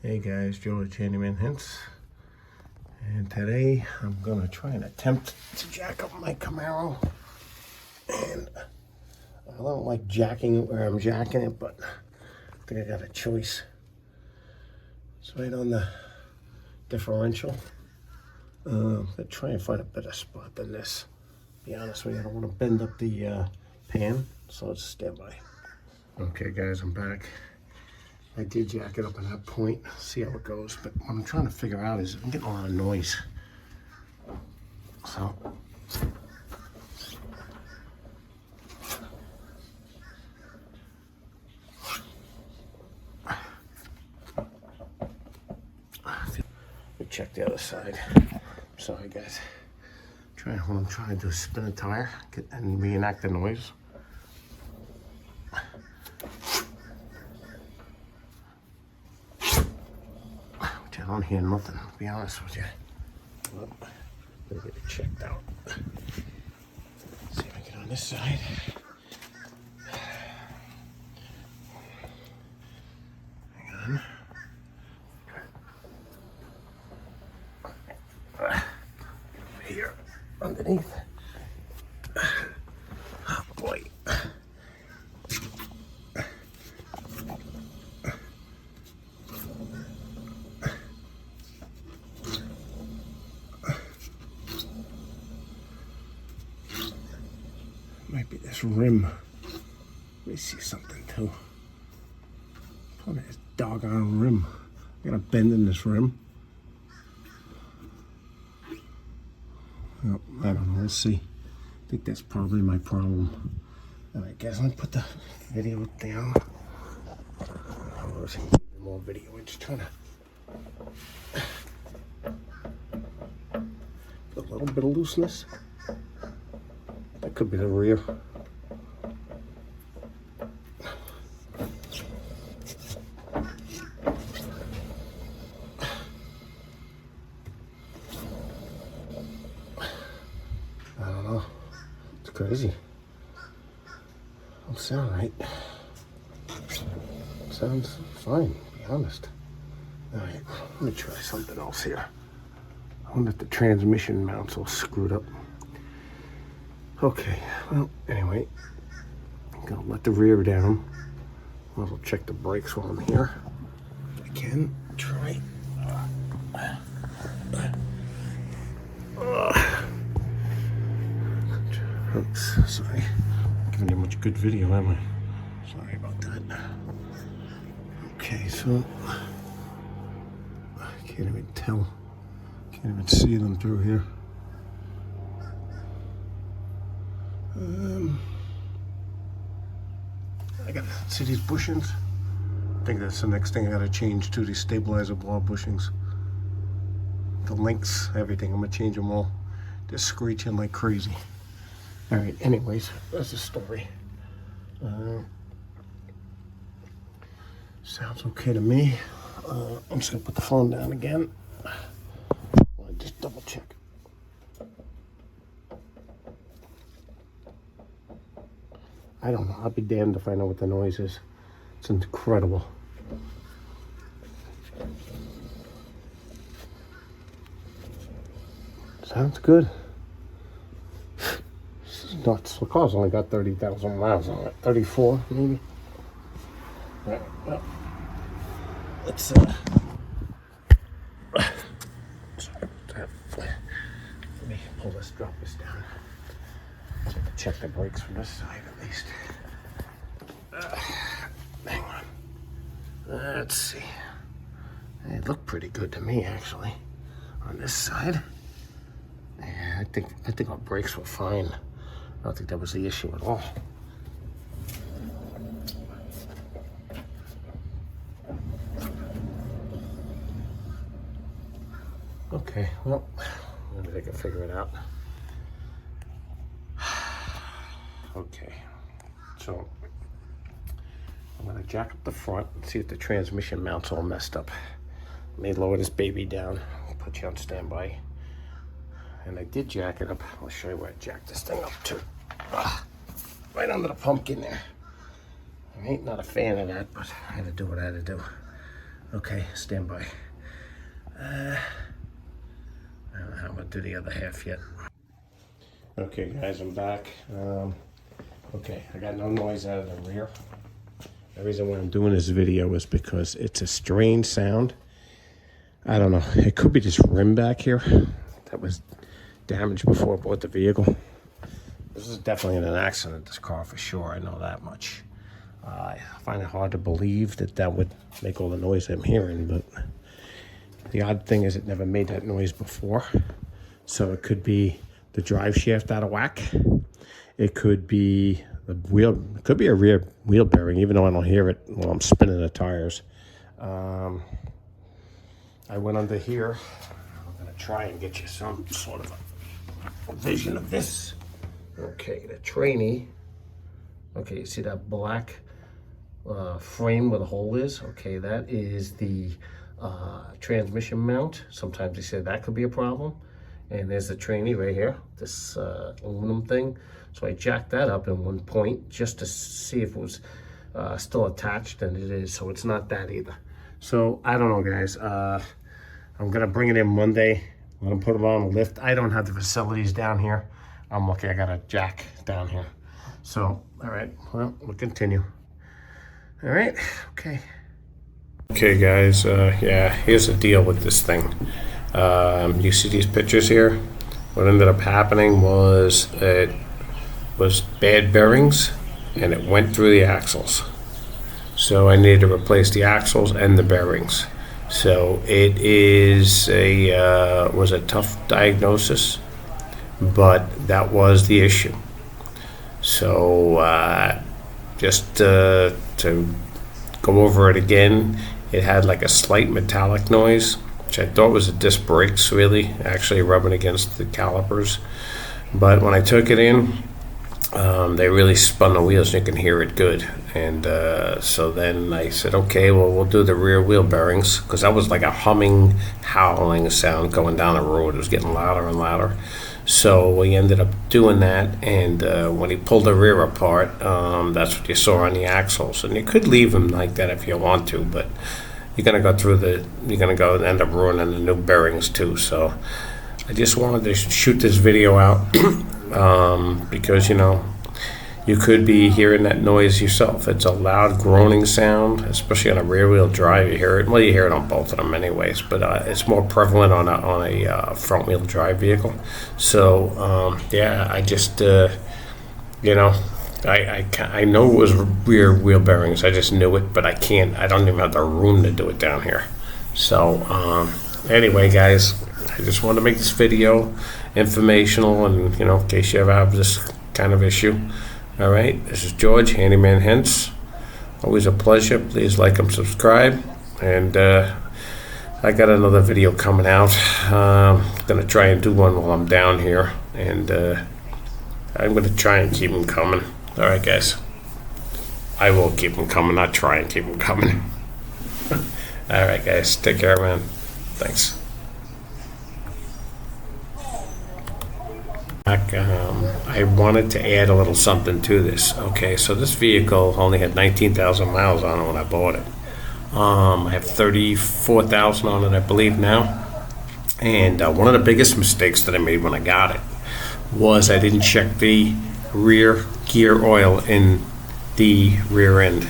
Hey guys, George Handyman Hints, and today I'm gonna try and attempt to jack up my Camaro. And I don't like jacking it where I'm jacking it, but I think I got a choice. It's right on the differential. I'm gonna try and find a better spot than this. To be honest with you, I don't want to bend up the pan, so let's stand by. Okay guys, I'm back. I did jack it up at that point, see how it goes, but what I'm trying to figure out is I'm getting a lot of noise. So, let me check the other side. Sorry guys. What I'm trying to do is spin a tire and reenact the noise. I don't hear nothing, to be honest with you. Well, let me get it checked out. See if I get on this side. Hang on. Here, underneath. Oh boy. Might be this rim. Let me see something too. Probably this doggone rim. I got a bend in this rim. Oh, I don't know. We'll see. I think that's probably my problem. All right, guys. Let me put the video down. Oh, there's more video. We're just trying to put a little bit of looseness. That could be the rear. I don't know. It's crazy. Don't sound right. Sounds fine, to be honest. All right, let me try something else here. I wonder if the transmission mount's all screwed up. Okay, well, anyway, I'm gonna let the rear down. I'll check the brakes while I'm here. I can try. Oops, sorry. Not giving you much good video, am I? Sorry about that. Okay, so I can't even tell. Can't even see them through here. I gotta see these bushings. I think that's the next thing I gotta change to, these stabilizer ball bushings. The links, everything, I'm gonna change them all. They're screeching like crazy. All right, anyways, that's the story. Sounds okay to me. I'm just gonna put the phone down again. I'll just double check. I don't know. I'll be damned if I know what the noise is. It's incredible. Sounds good. This is nuts. The car's only got 30,000 miles on it. 34, maybe. All right, well, let's sorry about that. Let me drop this down. So I can check the brakes from this side at least. Hang on. Let's see. They look pretty good to me, actually. On this side, yeah, I think our brakes were fine. I don't think that was the issue at all. Okay, well, maybe they can figure it out. Okay, so I'm gonna jack up the front and see if the transmission mount's all messed up. Let me lower this baby down. I'll put you on standby. And I did jack it up. I'll show you where I jacked this thing up to. Right under the pumpkin there. I ain't not a fan of that, but I had to do what I had to do. Okay, stand by. I don't know how I'm gonna do the other half yet. Okay, guys, I'm back. Okay, I got no noise out of the rear. The reason why I'm doing this video is because it's a strange sound. I don't know. It could be this rim back here that was damaged before I bought the vehicle. This is definitely in an accident, this car, for sure. I know that much. I find it hard to believe that that would make all the noise I'm hearing, but the odd thing is it never made that noise before. So it could be the drive shaft out of whack. It could be the wheel. It could be a rear wheel bearing, even though I don't hear it while I'm spinning the tires. I went under here. I'm gonna try and get you some sort of a vision of this. Okay, the trainee. Okay, you see that black frame where the hole is? Okay, that is the transmission mount. Sometimes they say that could be a problem. And there's the trainee right here, this aluminum thing. So I jacked that up in one point just to see if it was still attached, and it is, so it's not that either. So I don't know, guys. I'm gonna bring it in Monday. I'm gonna put it on a lift. I don't have the facilities down here. I'm lucky I got a jack down here. So, all right, well, we'll continue. All right, okay. Okay, guys, yeah, here's the deal with this thing. You see these pictures here? What ended up happening was it was bad bearings, and it went through the axles. So I needed to replace the axles and the bearings. So it is was a tough diagnosis, but that was the issue. So just to go over it again, it had like a slight metallic noise, which I thought was the disc brakes really actually rubbing against the calipers. But when I took it in, they really spun the wheels and you can hear it good. And so then I said, okay, well, we'll do the rear wheel bearings, because that was like a humming, howling sound going down the road. It was getting louder and louder. So we ended up doing that, and when he pulled the rear apart, that's what you saw on the axles. And you could leave them like that if you want to, but you're gonna go through you're gonna go and end up ruining the new bearings too. So I just wanted to shoot this video out because, you know, you could be hearing that noise yourself. It's a loud groaning sound, especially on a rear wheel drive. You hear it, well, you hear it on both of them anyways, but it's more prevalent on a front wheel drive vehicle. So yeah, I just you know, I know it was rear wheel bearings. I just knew it, but I don't even have the room to do it down here. So anyway, guys, I just wanted to make this video informational, and, you know, in case you ever have this kind of issue. All right, this is George, Handyman Hints. Always a pleasure. Please like and subscribe. And I got another video coming out. I'm gonna try and do one while I'm down here, and I'm gonna try and keep them coming. All right, guys. I will keep them coming. Not try and keep them coming. All right, guys. Take care, man. Thanks. I wanted to add a little something to this. Okay, so this vehicle only had 19,000 miles on it when I bought it. I have 34,000 on it, I believe, now. And one of the biggest mistakes that I made when I got it was I didn't check the rear gear oil in the rear end.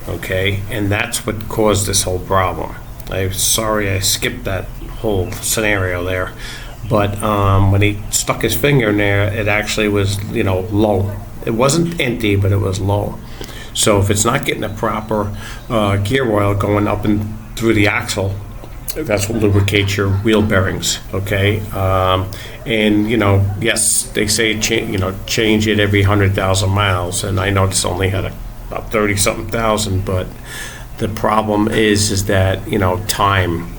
Okay, and that's what caused this whole problem. I'm sorry I skipped that whole scenario there. But when he stuck his finger in there, it actually was, you know, low. It wasn't empty, but it was low. So if it's not getting the proper gear oil going up and through the axle, that's what lubricates your wheel bearings, okay? And, you know, yes, they say, change it every 100,000 miles. And I know this only had about 30-something thousand, but the problem is that, you know, time.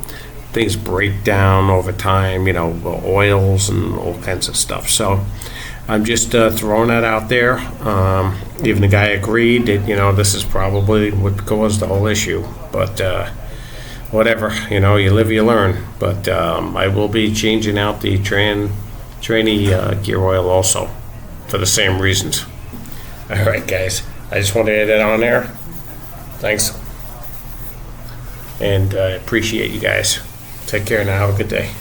Things break down over time, you know, oils and all kinds of stuff. So I'm just throwing that out there. Even the guy agreed that, you know, this is probably what caused the whole issue. But whatever, you know, you live, you learn. But I will be changing out the trainee gear oil also for the same reasons. All right, guys. I just wanted to add that on there. Thanks. and I appreciate you guys. Take care now. Have a good day.